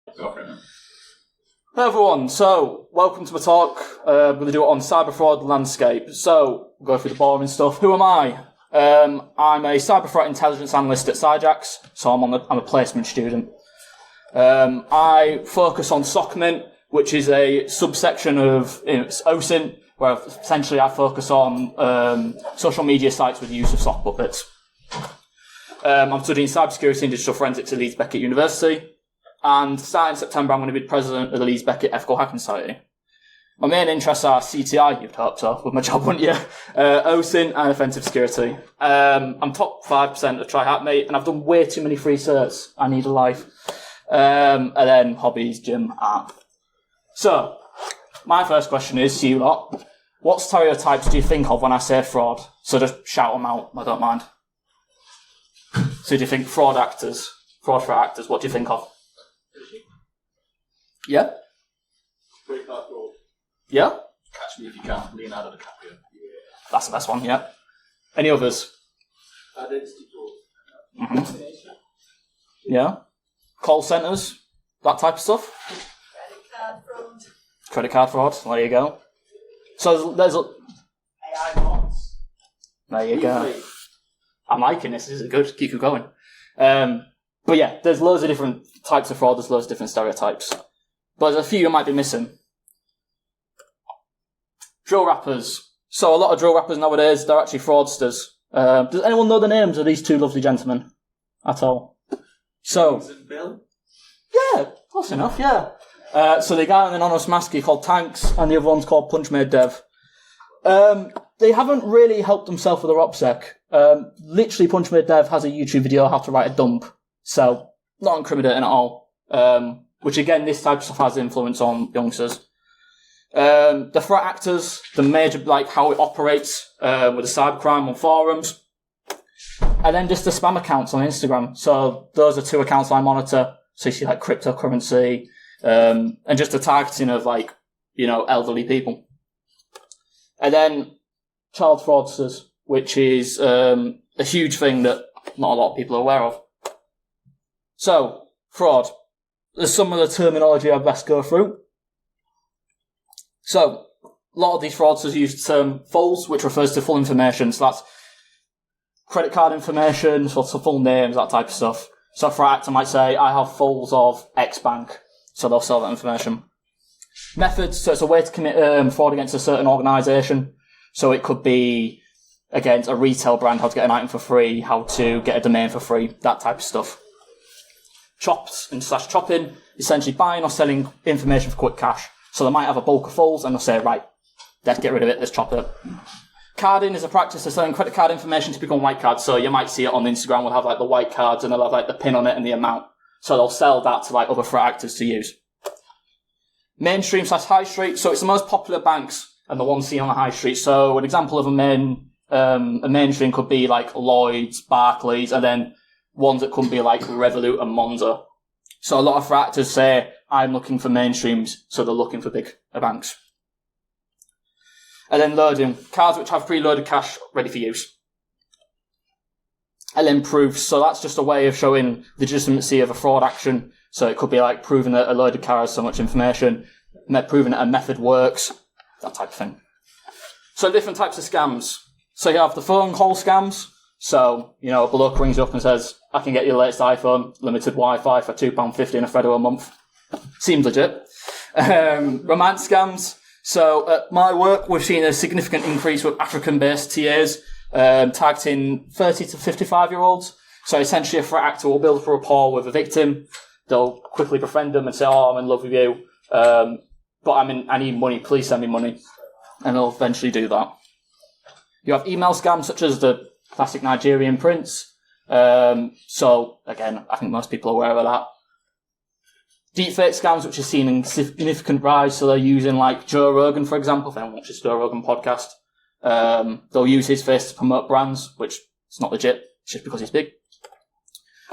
Okay. Hey everyone, so welcome to my talk. We're going to do it on cyber fraud landscape. So, we'll go through the boring stuff. Who am I? I'm a cyber threat intelligence analyst at Cyjax, so I'm a placement student. I focus on SOCMINT, which is a subsection of OSINT, where essentially I focus on social media sites with the use of sock puppets. I'm studying cybersecurity and digital forensics at Leeds Beckett University. And starting in September, I'm going to be president of the Leeds Beckett Ethical Hacking Society. My main interests are CTI, you'd hope so, with my job, wouldn't you? OSINT and offensive security. I'm top 5% of TryHackMate, and I've done way too many free certs. I need a life. And then hobbies, gym, art. So, my first question is to you lot. What stereotypes do you think of when I say fraud? So just shout them out, I don't mind. So do you think fraud for actors, what do you think of? Yeah? Credit card fraud. Yeah? Catch Me If You Can, Leonardo DiCaprio. Yeah. That's the best one, yeah. Any others? Identity fraud. Mm-hmm. Yeah? Call centres? That type of stuff? Credit card fraud, there you go. So there's a... AI bots. There you go. I'm liking this is good, keep going. But yeah, there's loads of different types of fraud, there's loads of different stereotypes. But there's a few you might be missing. Drill rappers. So a lot of drill rappers nowadays, they're actually fraudsters. Does anyone know the names of these two lovely gentlemen at all? So, Bill? yeah, close enough, yeah. So the guy on the anonymous mask called Tanks, and the other one's called Punchmade Dev. They haven't really helped themselves with their OPSEC. Literally, Punchmade Dev has a YouTube video how to write a dump. So, not incriminating at all. Which again, this type of stuff has influence on youngsters. The threat actors, the major, like how it operates, with the cybercrime on forums. And then just the spam accounts on Instagram. So those are two accounts I monitor. So you see like cryptocurrency, and just the targeting of like, elderly people. And then child fraudsters, which is, a huge thing that not a lot of people are aware of. So, fraud. There's some of the terminology I'd best go through. So, a lot of these fraudsters use the term fulls, which refers to full information. So that's credit card information, so full names, that type of stuff. So for actor, I might say, I have fulls of X bank. So they'll sell that information. Methods, so it's a way to commit fraud against a certain organisation. So it could be against a retail brand, how to get an item for free, how to get a domain for free, that type of stuff. Chops and / chopping, essentially buying or selling information for quick cash. So they might have a bulk of fulls and they'll say, right, let's get rid of it, let's chop it. Carding is a practice of selling credit card information to become white cards. So you might see it on Instagram, we'll have like the white cards and they'll have like the pin on it and the amount. So they'll sell that to like other threat actors to use. Mainstream / high street, so it's the most popular banks and the ones seen on the high street. So an example of a mainstream could be like Lloyds, Barclays, and then ones that could be like Revolut and Monzo. So a lot of threat actors say, I'm looking for mainstreams, so they're looking for big banks. And then loading, cards which have preloaded cash ready for use. And then proofs, so that's just a way of showing the legitimacy of a fraud action. So it could be like proving that a loaded car has so much information, proving that a method works, that type of thing. So different types of scams. So you have the phone call scams. So, a bloke rings you up and says, I can get you the latest iPhone, limited Wi-Fi for £2.50 and a Freddo a month. Seems legit. Romance scams. So at my work, we've seen a significant increase with African-based TAs, targeting 30 to 55-year-olds. So essentially a threat actor will build up a rapport with a victim. They'll quickly befriend them and say, oh, I'm in love with you. But I need money, please send me money. And they'll eventually do that. You have email scams such as the classic Nigerian prince. So again, I think most people are aware of that. Deepfake scams, which are seen in significant rise, so they're using like Joe Rogan, for example, if anyone watches Joe Rogan podcast. They'll use his face to promote brands, which is not legit, it's just because he's big.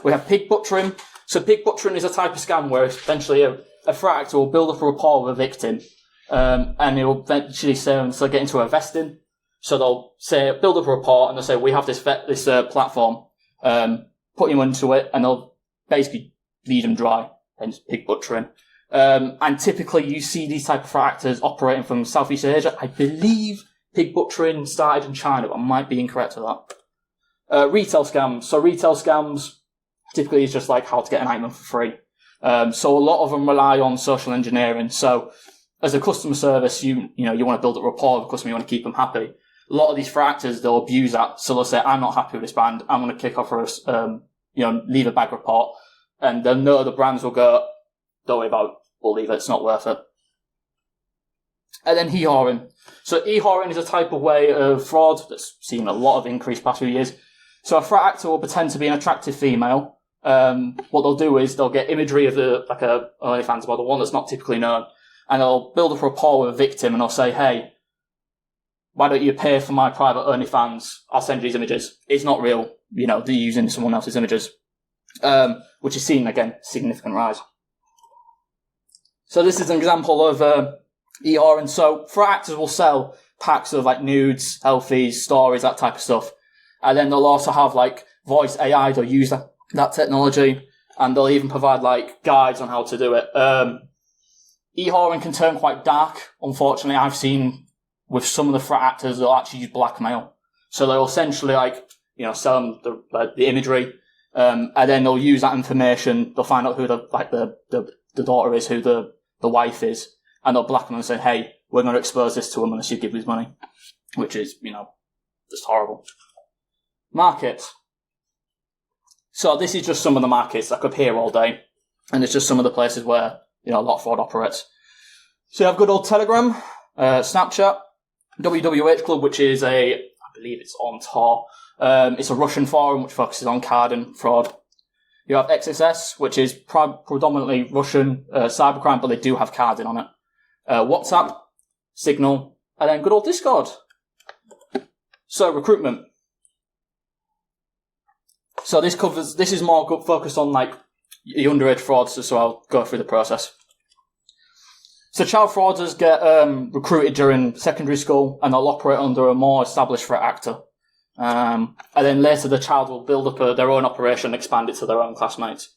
We have pig butchering. So pig butchering is a type of scam where essentially a threat actor will build up a rapport with a victim, and it will eventually say, so get into a vesting. So they'll say, build up a rapport, and they'll say, we have this platform, put him into it, and they'll basically bleed him dry, hence pig butchering. And typically you see these type of threat actors operating from Southeast Asia. I believe pig butchering started in China, but I might be incorrect with that. Retail scams. So retail scams typically is just like how to get an item for free. So a lot of them rely on social engineering. So as a customer service, you want to build a rapport with the customer, you want to keep them happy. A lot of these threat actors, they'll abuse that. So they'll say, I'm not happy with this brand. I'm going to kick off for us, leave a bad report. And they'll know the brands will go, don't worry about it. We'll leave it. It's not worth it. And then e-whoring. So e-whoring is a type of way of fraud that's seen a lot of increase past few years. So a threat actor will pretend to be an attractive female. What they'll do is they'll get imagery of a OnlyFans model, one that's not typically known, and they'll build up a rapport with a victim and they'll say, hey, why don't you pay for my private OnlyFans? I'll send you these images. It's not real. They're using someone else's images. Which is seen, again, significant rise. So this is an example of e-whoring. So threat actors will sell packs of like nudes, selfies, stories, that type of stuff. And then they'll also have like voice AI. They'll use that technology, and they'll even provide like guides on how to do it. E-whoring can turn quite dark. Unfortunately, I've seen with some of the threat actors, they'll actually use blackmail. So they'll essentially sell them the imagery, and then they'll use that information. They'll find out who the daughter is, who the wife is, and they'll blackmail and say, hey, we're going to expose this to them unless you give us money, which is, just horrible. Markets. So this is just some of the markets. I could hear all day, and it's just some of the places where, a lot of fraud operates. So you have good old Telegram, Snapchat, WWH Club, which is I believe it's on Tor. It's a Russian forum which focuses on card and fraud. You have XSS, which is predominantly Russian cybercrime, but they do have cards in on it. WhatsApp, Signal, and then good old Discord. So recruitment. So this is more focused on like the underage fraudsters, so I'll go through the process. So child fraudsters get recruited during secondary school, and they'll operate under a more established threat actor. And then later the child will build up their own operation and expand it to their own classmates.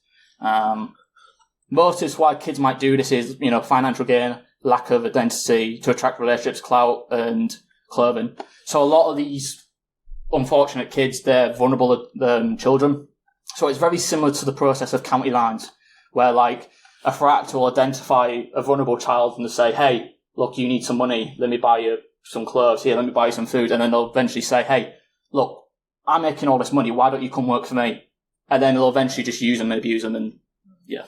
Motives why kids might do this is, financial gain, lack of identity, to attract relationships, clout, and clothing. So a lot of these unfortunate kids, they're vulnerable children. So it's very similar to the process of county lines, where like a threat actor will identify a vulnerable child and they'll say, hey, look, you need some money, let me buy you some clothes, here, let me buy you some food. And then they'll eventually say, hey, look, I'm making all this money, why don't you come work for me? And then they'll eventually just use them and abuse them, and yeah.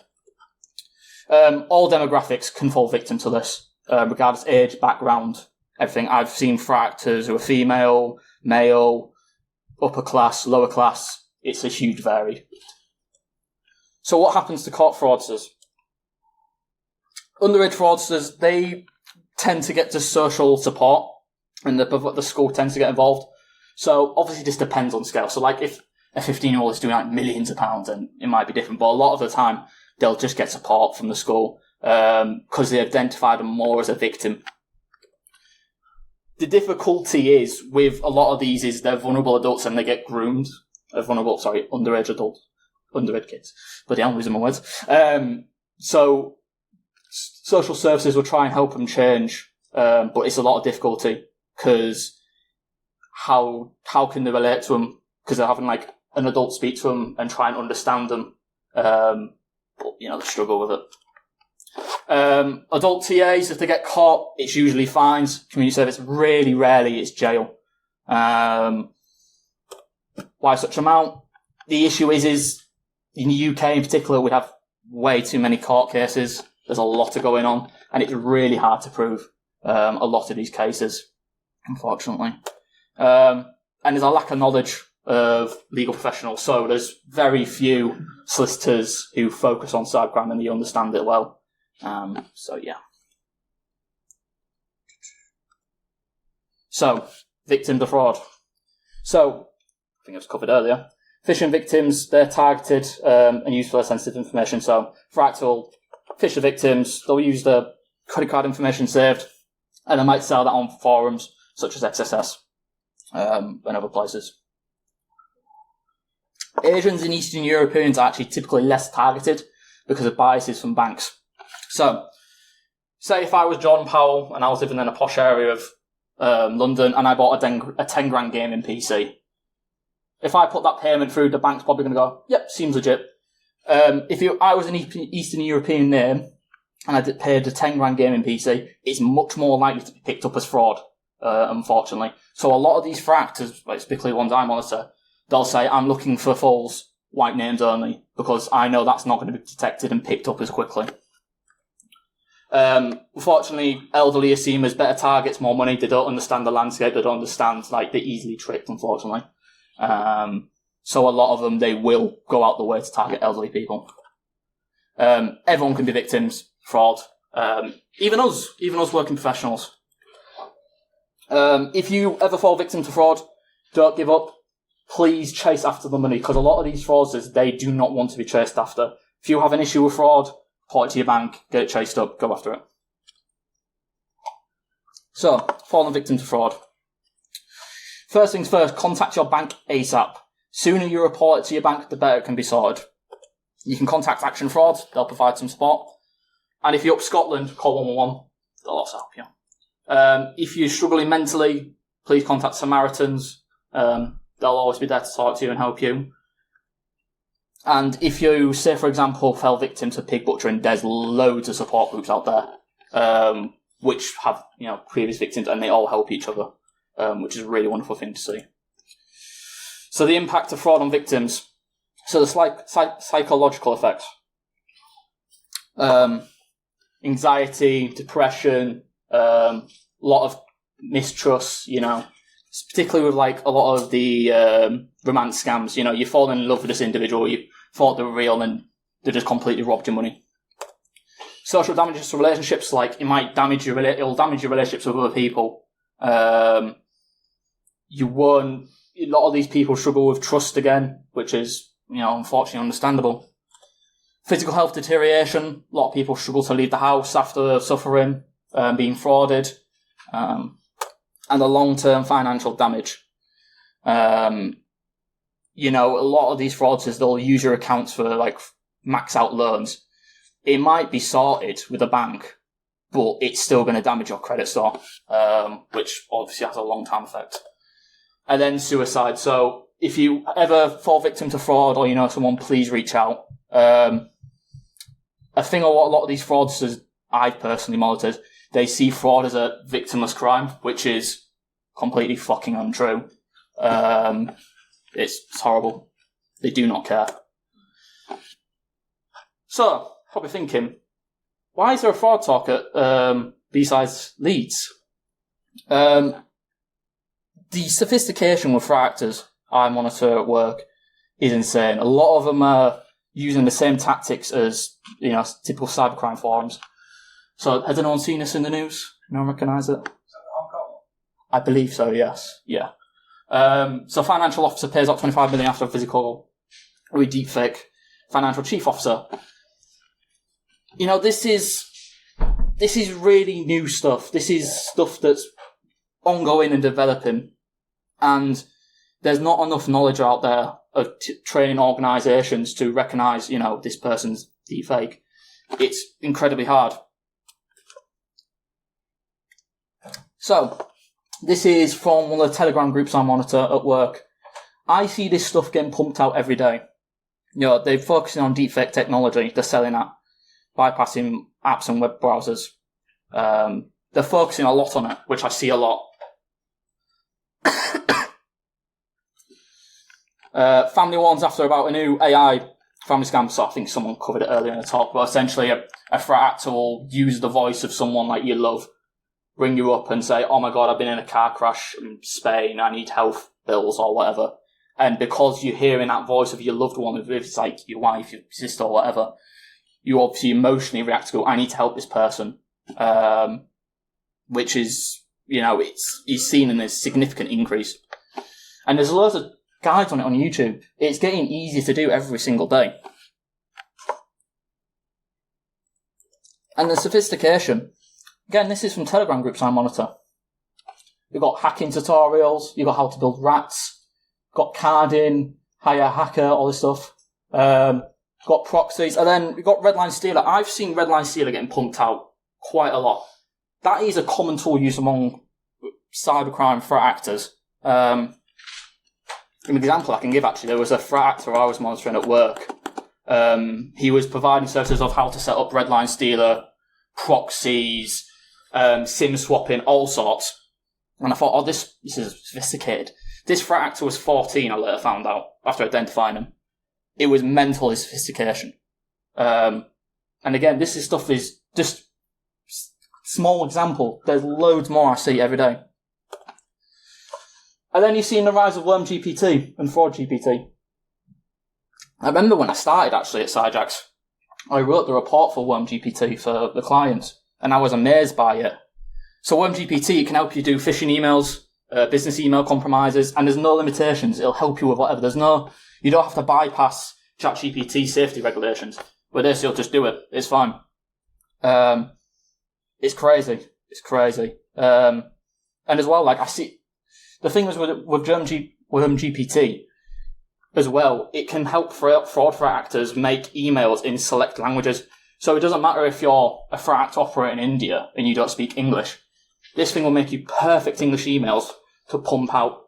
All demographics can fall victim to this, regardless of age, background, everything. I've seen threat actors who are female, male, upper class, lower class. It's a huge vary. So what happens to caught fraudsters? Underage fraudsters, they tend to get to social support, and the school tends to get involved. So obviously this depends on scale. So like if a 15-year-old is doing like millions of pounds, then it might be different. But a lot of the time, they'll just get support from the school because they identify them more as a victim. The difficulty is with a lot of these is they're vulnerable adults and they get groomed. Underage kids. Bloody hell, I'm losing my words. So social services will try and help them change, but it's a lot of difficulty because how can they relate to them? Because they're having like an adult speak to them and try and understand them. But they struggle with it. Adult TAs, if they get caught, it's usually fines. Community service, really rarely it's jail. Why such amount? The issue is in the UK in particular, we have way too many court cases. There's a lot of going on, and it's really hard to prove a lot of these cases, unfortunately. And there's a lack of knowledge of legal professionals, so there's very few solicitors who focus on cybercrime and they understand it well. So, victim to fraud. So, I think it was covered earlier. Phishing victims, they're targeted and used for their sensitive information. So, threats will phish the victims, they'll use the credit card information saved, and they might sell that on forums such as XSS and other places. Asians and Eastern Europeans are actually typically less targeted. because of biases from banks. So, say if I was John Powell and I was living in a posh area of London and I bought a 10 grand gaming PC. If I put that payment through, the bank's probably going to go, yep, seems legit. I was an Eastern European name and I paid a 10 grand gaming PC, it's much more likely to be picked up as fraud, unfortunately. So a lot of these fraud actors, particularly the ones I monitor, they'll say, I'm looking for fools, white names only, because I know that's not going to be detected and picked up as quickly. Unfortunately, elderly are seen as better targets, more money. They don't understand the landscape. They don't understand, they're easily tricked, unfortunately. So a lot of them, they will go out the way to target elderly people. Everyone can be victims, fraud. Even us working professionals. If you ever fall victim to fraud, don't give up. Please chase after the money, because a lot of these fraudsters, they do not want to be chased after. If you have an issue with fraud, report it to your bank, get it chased up, go after it. So, falling victim to fraud. First things first, contact your bank ASAP. Sooner you report it to your bank, the better it can be sorted. You can contact Action Fraud, they'll provide some support. And if you're up Scotland, call 111, they'll also help you. If you're struggling mentally, please contact Samaritans. They'll always be there to talk to you and help you. And if you, say for example, fell victim to pig butchering, there's loads of support groups out there, which have, previous victims, and they all help each other, which is a really wonderful thing to see. So the impact of fraud on victims. So the psychological effects. Anxiety, depression, lot of mistrust, particularly with a lot of the romance scams. You fall in love with this individual, you thought they were real, and they just completely robbed your money. Social damages to relationships, it'll damage your relationships with other people. A lot of these people struggle with trust again, which is, unfortunately understandable. Physical health deterioration, a lot of people struggle to leave the house after suffering, being frauded. And the long-term financial damage. A lot of these fraudsters, they'll use your accounts for max-out loans. It might be sorted with a bank, but it's still going to damage your credit score, which obviously has a long-term effect. And then suicide. So if you ever fall victim to fraud or you know someone, please reach out. A thing a lot of these fraudsters I've personally monitored, they see fraud as a victimless crime, which is completely fucking untrue. It's horrible. They do not care. So, probably thinking, why is there a fraud talk at B-Sides Leeds? The sophistication with fraud actors I monitor at work is insane. A lot of them are using the same tactics as, typical cybercrime forums. So, has anyone seen this in the news? No one recognise it? I believe so, yes. Yeah. So, financial officer pays out 25 million after a physical with deepfake. Financial chief officer. This is really new stuff. This is stuff that's ongoing and developing. And there's not enough knowledge out there of training organisations to recognise, this person's deepfake. It's incredibly hard. So, this is from one of the Telegram groups I monitor at work. I see this stuff getting pumped out every day. They're focusing on deepfake technology. They're selling that, bypassing apps and web browsers. They're focusing a lot on it, which I see a lot. Family warns after about a new AI family scam. So I think someone covered it earlier in the talk, but essentially a threat actor will use the voice of someone like you love, ring you up and say, oh my god, I've been in a car crash in Spain, I need health bills or whatever. And because you're hearing that voice of your loved one, if it's your wife, your sister or whatever, you obviously emotionally react to go, I need to help this person. Which is, it's seen in a significant increase. And there's loads of guides on it on YouTube. It's getting easier to do every single day. And the sophistication. Again, this is from Telegram groups I monitor. You've got hacking tutorials, you've got how to build rats, got carding, hire a hacker, all this stuff. got proxies, and then we've got Redline Stealer. I've seen Redline Stealer getting pumped out quite a lot. That is a common tool used among cybercrime threat actors. An example I can give, actually, there was a threat actor I was monitoring at work. He was providing services of how to set up Redline Stealer, proxies, SIM swapping, all sorts. And I thought, oh, this is sophisticated. This threat actor was 14, I later found out, after identifying him. It was mental, his sophistication. And again, this is stuff is just small example. There's loads more I see every day. And then you've seen the rise of Worm GPT and Fraud GPT. I remember when I started, actually, at Cyjax, I wrote the report for Worm GPT for the clients, and I was amazed by it. So Worm GPT can help you do phishing emails, business email compromises, and there's no limitations. It'll help you with whatever. You don't have to bypass ChatGPT safety regulations. With this, you'll just do it. It's fine. It's crazy. It's crazy. And as well, like, I see, the thing is with Worm GPT, as well, it can help fraud threat actors make emails in select languages. So it doesn't matter if you're a threat actor operating in India and you don't speak English. This thing will make you perfect English emails to pump out.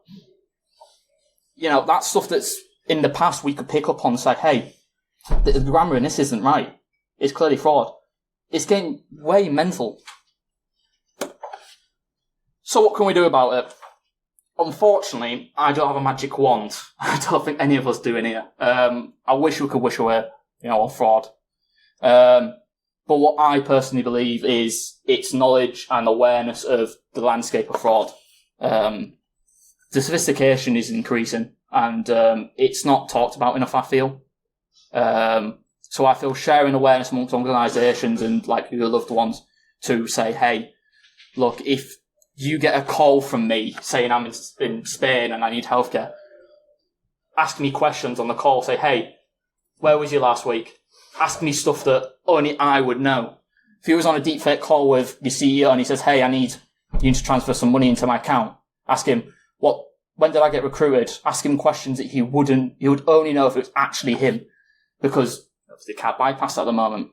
You know, that's stuff that's in the past we could pick up on and say, hey, the grammar in this isn't right. It's clearly fraud. It's getting way mental. So what can we do about it? Unfortunately, I don't have a magic wand. I don't think any of us do in here. I wish we could wish away, on fraud. But what I personally believe is its knowledge and awareness of the landscape of fraud. The sophistication is increasing, and it's not talked about enough, I feel. So I feel sharing awareness amongst organisations and like your loved ones to say, hey, look, if you get a call from me saying I'm in Spain and I need healthcare, ask me questions on the call. Say, hey, where was you last week? Ask me stuff that only I would know. If he was on a deepfake call with your CEO and he says, hey, I need you to transfer some money into my account, ask him, when did I get recruited? Ask him questions that he would only know if it was actually him, because obviously they can't bypass that at the moment.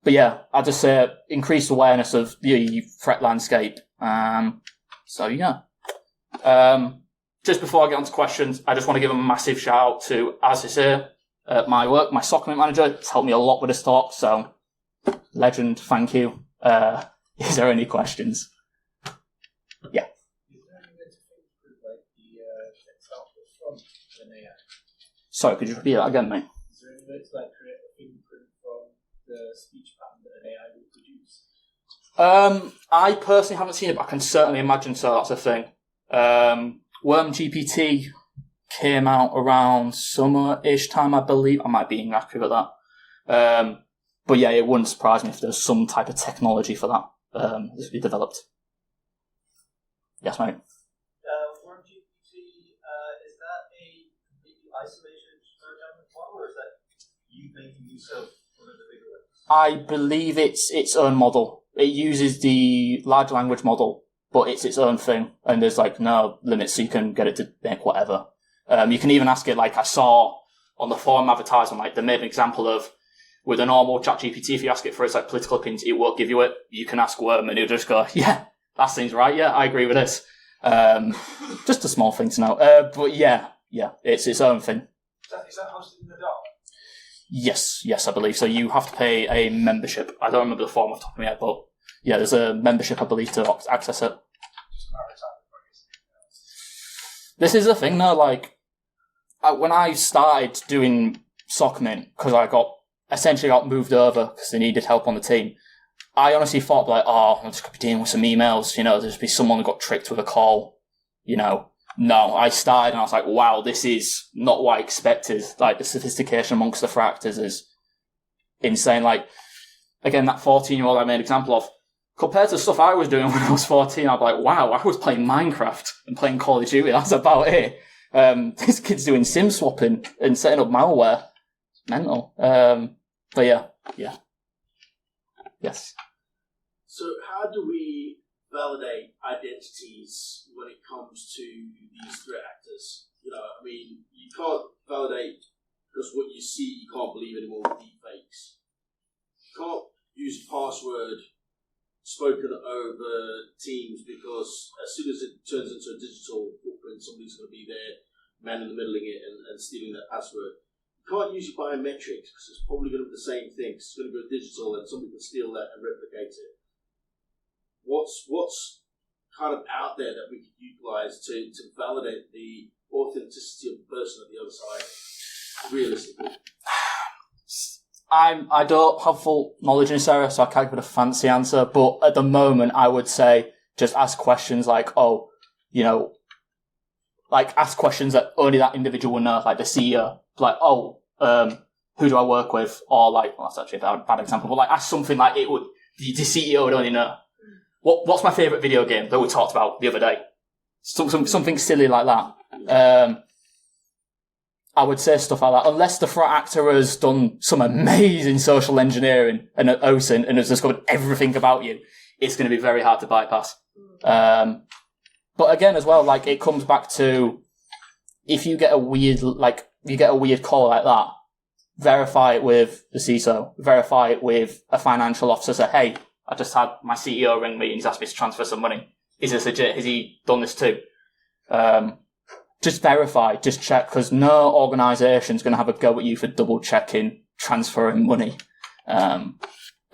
But yeah, I'd just say increased awareness of the threat landscape. So yeah. Just before I get on to questions, I just want to give a massive shout out to Aziz at my work, my SOC manager. It's helped me a lot with this talk, so legend, thank you. Is there any questions? Yeah. Is there any way to think through like the text output from an AI? Sorry, could you repeat that again, mate? Is there any way to like create a fingerprint from the speech pattern that an AI will produce? I personally haven't seen it, but I can certainly imagine so. That's a thing. Worm GPT came out around summer-ish time, I believe. I might be inaccurate with that. But yeah, it wouldn't surprise me if there's some type of technology for that that's be developed. Yes, mate. Worm GPT, is that a completely isolated dynamic model, or is that you making use of one of the bigger ones? I believe it's its own model. It uses the large language model, but it's its own thing, and there's like no limits, so you can get it to make whatever. You can even ask it, like I saw on the forum advertisement, like they made an example of with a normal ChatGPT, if you ask it for its like political opinions, it won't give you it. You can ask Worm and it'll just go, yeah, that seems right, yeah, I agree with this. Just a small thing to know. But yeah, it's its own thing. Is that hosted in the dark? Yes, I believe so. You have to pay a membership. I don't remember the form off the top of my head, but yeah, there's a membership, I believe, to access it. This is the thing, though, like, when I started doing SOCMIN, because I essentially got moved over because they needed help on the team, I honestly thought, like, I'm just going to be dealing with some emails, there's be someone who got tricked with a call, No, I started and I was like, wow, this is not what I expected. Like, the sophistication amongst the threat actors is insane. Like, again, that 14-year-old I made an example of, compared to stuff I was doing when I was 14, I'd be like, wow, I was playing Minecraft and playing Call of Duty. That's about it. This kid's doing SIM swapping and setting up malware. It's mental. But yeah. Yes. So how do we validate identities when it comes to these threat actors? You can't validate because what you see, you can't believe anymore with deepfakes. You can't use a password spoken over Teams because as soon as it turns into a digital footprint, somebody's going to be there, man in the middling it and stealing that password. You can't use your biometrics because it's probably going to be the same thing. It's going to go digital and somebody can steal that and replicate it. What's kind of out there that we could utilize to validate the authenticity of the person at the other side, realistically? I don't have full knowledge in this area, so I can't give it a fancy answer. But at the moment, I would say just ask questions like, ask questions that only that individual will know, like the CEO. Like, who do I work with? Or like, well, that's actually a bad example, but like ask something like the CEO would only know. What's my favourite video game that we talked about the other day? Something silly like that. I would say stuff like that, unless the threat actor has done some amazing social engineering and at OSINT and has discovered everything about you. It's going to be very hard to bypass. But again, as well, like it comes back to if you get a weird call like that, verify it with the CISO, verify it with a financial officer. Say, hey, I just had my CEO ring me and he's asked me to transfer some money. Is this legit? Has he done this too? Just verify, just check, because no organisation's going to have a go at you for double checking, transferring money. But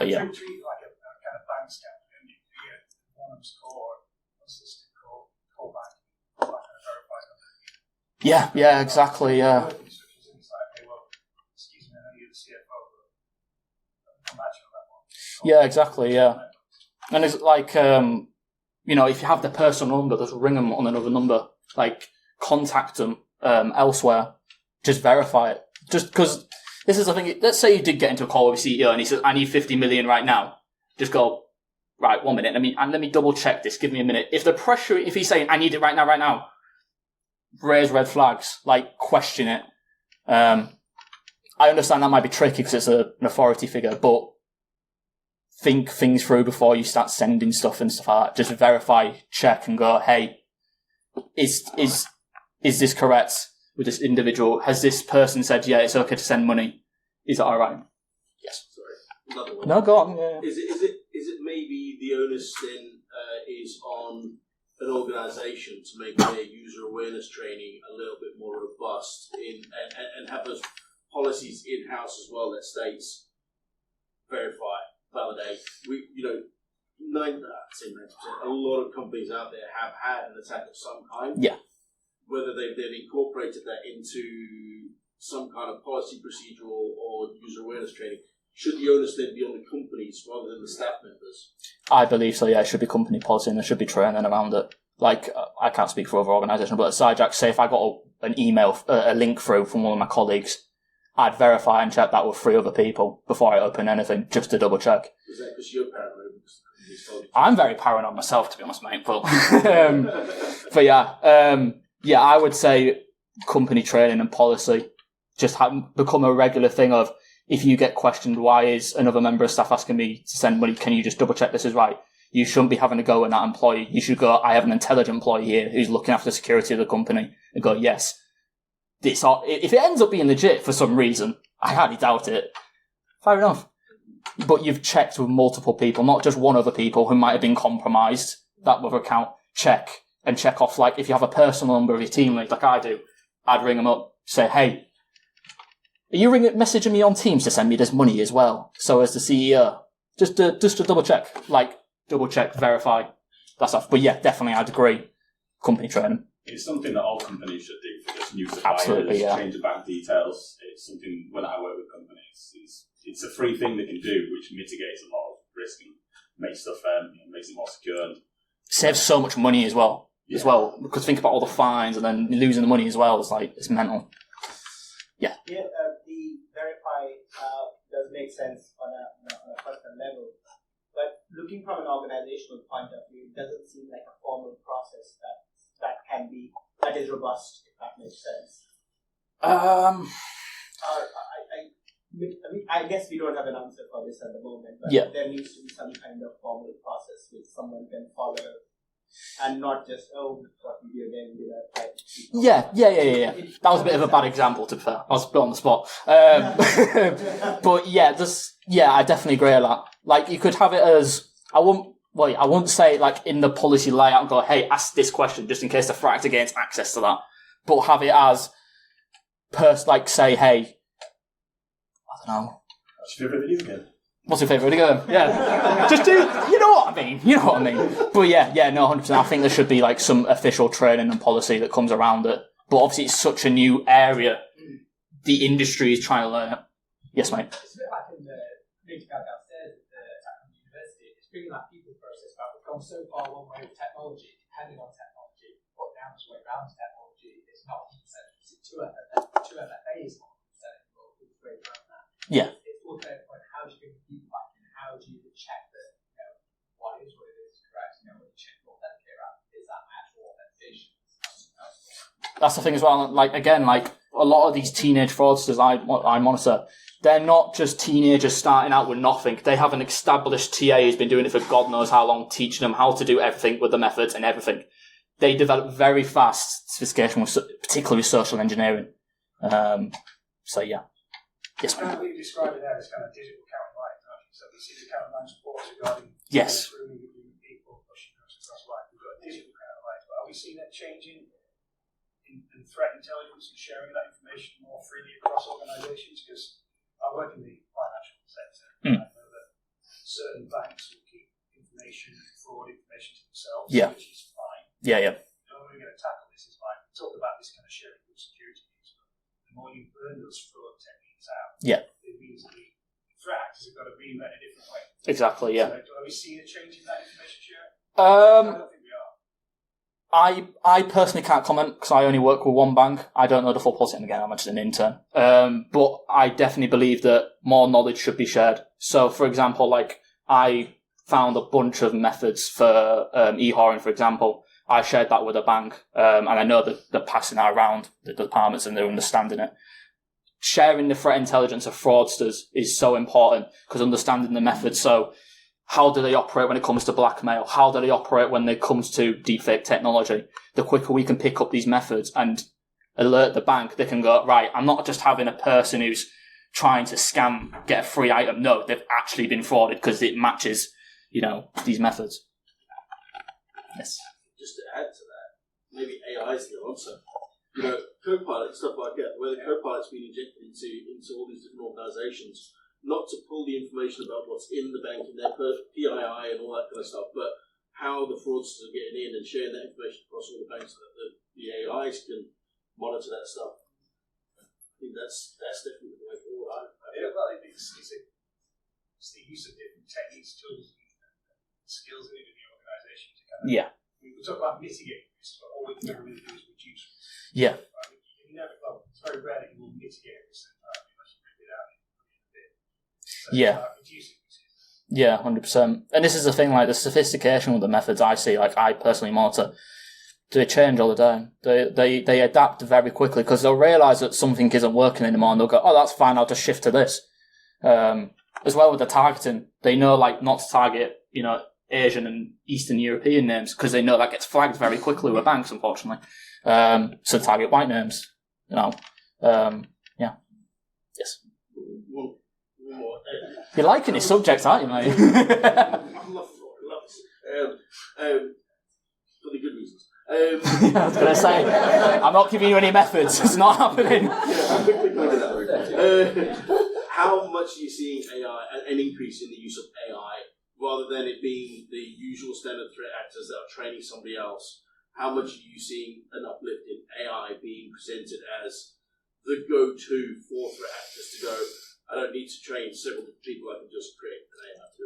yeah. Treat like a kind of bank scam, and you get one score, assistant call back and verify them. Yeah, exactly, yeah. Hey, well, excuse me, I know you're the CFO, but come back to that one. Yeah, exactly, yeah. And it's like, if you have the personal number, just ring them on another number. Like, contact them elsewhere. Just verify it. Just because this is the thing. Let's say you did get into a call with a CEO and he says, "I need 50 million right now." Just go, right, 1 minute. Let me double check this. Give me a minute. If he's saying, "I need it right now," raise red flags. Like, question it. I understand that might be tricky because it's an authority figure, but think things through before you start sending stuff and stuff like that. Just verify, check, and go, "Hey, is this correct with this individual? Has this person said, yeah, it's okay to send money? Is that all right?" Yes. Sorry. Another one. No, go on. Yeah. Is it maybe the onus then is on an organisation to make their user awareness training a little bit more robust and have those policies in house as well that states verify, validate. I'd say 90%. A lot of companies out there have had an attack of some kind. Yeah. Whether they've then incorporated that into some kind of policy, procedural, or user awareness training, should the onus then be on the companies rather than the staff members? I believe so, yeah. It should be company policy and there should be training around it. Like, I can't speak for other organisations, but at Sidejack, say if I got an email, a link through from one of my colleagues, I'd verify and check that with 3 other people before I open anything, just to double check. Is that because you're paranoid? I'm very paranoid myself, to be honest, mate. But, but yeah, I would say company training and policy just become a regular thing of, if you get questioned, why is another member of staff asking me to send money? Can you just double check this is right? You shouldn't be having a go at that employee. You should go, I have an intelligent employee here who's looking after the security of the company, and go, yes. If it ends up being legit for some reason, I highly doubt it. Fair enough. But you've checked with multiple people, not just one other people who might have been compromised. That other account, check off. Like, if you have a personal number of your team lead, like I do, I'd ring them up, say, hey, are you messaging me on Teams to send me this money as well? So as the CEO, just to double check, verify that stuff. But yeah, definitely, I'd agree. Company training. It's something that all companies should do for just new suppliers, Absolutely, yeah. change of bank details. It's something, when I work with companies, it's a free thing they can do, which mitigates a lot of risk and makes stuff, makes it more secure. And saves so much money as well. Yeah. Because think about all the fines and then losing the money as well. It's mental. Yeah. Yeah, the verify does make sense on a personal level, but looking from an organizational point of view, it doesn't seem like a formal process that is robust, if that makes sense. I guess we don't have an answer for this at the moment, but yeah. There needs to be some kind of formal process which someone can follow and not just, oh, what video game did I play? Yeah. That was a bit of a bad example, to be fair. I was put on the spot. But yeah, I definitely agree with that. Like, you could have it as, I wouldn't say like in the policy layout and go, hey, ask this question just in case the threat actor gains access to that. But have it as, say, hey, I don't know. What's your favourite video game? What's your favourite video game? Yeah. Just do, you know what I mean. But yeah, no, 100%. I think there should be like some official training and policy that comes around it. But obviously it's such a new area. The industry is trying to learn it. Yes, mate. It's a bit like in the meeting out downstairs at the university. It's bringing that people process back. We've gone so far one way with technology, depending on technology, but now this way around technology is not 100% to MFA is not 100% involved with the way around that. Yeah. It's all about how do you bring people back in, how do you check that, what is correct, when you check your authenticator app, is that actual authentication? That's the thing as well. Like, again, like a lot of these teenage fraudsters I monitor, they're not just teenagers starting out with nothing. They have an established TA who's been doing it for God knows how long, teaching them how to do everything with the methods and everything. They develop very fast sophistication, particularly with social engineering. So yeah. Yes, Kind of what you described it there as kind of digital counter-line, aren't you? So we see the counter-line reports regarding Yes. people pushing us across line. We've got digital counter-lines, but are we seeing that changing in threat intelligence and sharing that information more freely across organisations? Because I work in the financial sector, and I know that certain banks will keep fraud information to themselves, which is fine. Yeah. The only way we're going to tackle this is by talk about this kind of sharing of security news, but the more you burn those fraud techniques out, it means that the threat actors have got to reinvent a different way. Exactly, yeah. So, are we seeing a change in that information sharing? I don't think we are. I personally can't comment because I only work with one bank. I don't know the full policy, and again, I'm just an intern. But I definitely believe that more knowledge should be shared. So, for example, like I found a bunch of methods for e-horing, for example. I shared that with a bank, and I know that they're passing that around the departments and they're understanding it. Sharing the threat intelligence of fraudsters is so important because understanding the methods. So how do they operate when it comes to blackmail? How do they operate when it comes to deepfake technology? The quicker we can pick up these methods and alert the bank, they can go, right, I'm not just having a person who's trying to scam, get a free item. No, they've actually been frauded because it matches, these methods. Yes. Just to add to that, maybe AI is the answer. Copilot, stuff like that, where the Copilot's been injected into all these different organisations, not to pull the information about what's in the bank and their PII and all that kind of stuff, but how the fraudsters are getting in and sharing that information across all the banks so that the AIs can monitor that stuff. I think that's definitely the way forward. It's the use of different techniques, tools, and skills in the organisation to kind of. We talk about mitigating risk, but all we can really do is reduce risk. Yeah. It's very rare that you will mitigate risk unless you bring it out and put it in a bit. So reducing risk. Yeah, 100%. And this is the thing, like the sophistication of the methods I see, like I personally monitor, they change all the time. They adapt very quickly because they'll realise that something isn't working anymore and they'll go, oh, that's fine, I'll just shift to this. As well with the targeting, they know like not to target, Asian and Eastern European names because they know that gets flagged very quickly with banks, unfortunately. So target white names, Yes. One more. You're liking his subjects, aren't you, mate? I love it. For the good reasons. I was going to say, I'm not giving you any methods. It's not happening. I'm quickly going to that. How much are you seeing AI, an increase in the use of AI, rather than it being the usual standard threat actors that are training somebody else? How much are you seeing an uplift in AI being presented as the go-to for threat actors to go, I don't need to train several people, I can just create an AI to do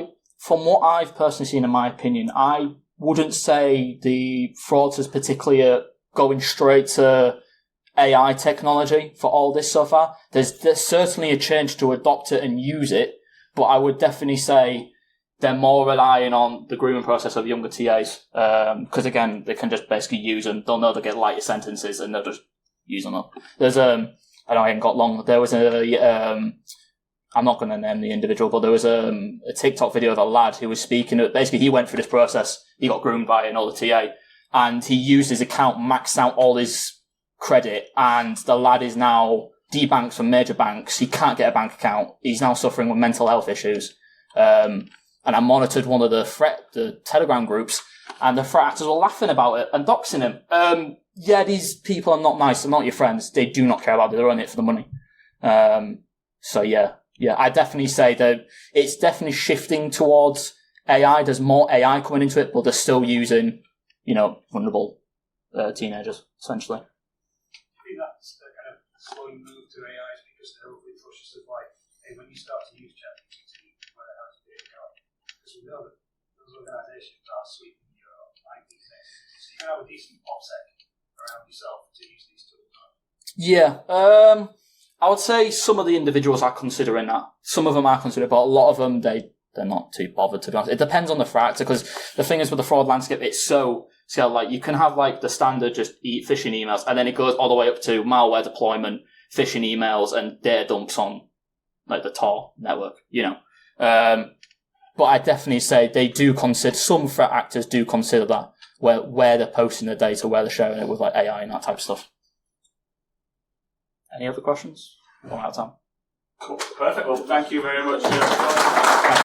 it? From what I've personally seen, in my opinion, I wouldn't say the fraudsters particularly are going straight to AI technology for all this so far. There's certainly a change to adopt it and use it, but I would definitely say they're more relying on the grooming process of younger TAs, because again, they can just basically use them. They'll know they get lighter sentences and they'll just use them up. There's I know I haven't got long. There was a I'm not going to name the individual, but there was a TikTok video of a lad who was speaking. Basically, he went through this process. He got groomed by another TA, and he used his account, maxed out all his credit, and the lad is now debanked from major banks. He can't get a bank account. He's now suffering with mental health issues. And I monitored one of the Telegram groups, and the threat actors were laughing about it and doxing him. Yeah, these people are not nice. They're not your friends. They do not care about it. They're in it for the money. So yeah, I definitely say that it's definitely shifting towards AI. There's more AI coming into it, but they're still using, vulnerable teenagers, essentially. I think that's the kind of slowing move to AI is because they're overly cautious of hey, when you start to use ChatGPT, where the hell is it going? Because we know that those organisations are sweeping your IT things. So you can have a decent OPSEC around yourself to use these tools. Yeah, I would say some of the individuals are considering that. Some of them are considering, but a lot of them, they're not too bothered, to be honest. It depends on the threat actor, because the thing is with the fraud landscape, it's so scaled. Like, you can have, the standard just phishing emails, and then it goes all the way up to malware deployment, phishing emails, and data dumps on, the Tor network, But I definitely say they do consider, some threat actors do consider that, where they're posting their data, where they're sharing it with, AI and that type of stuff. Any other questions? We're out of time. Cool. Perfect. Well, thank you very much.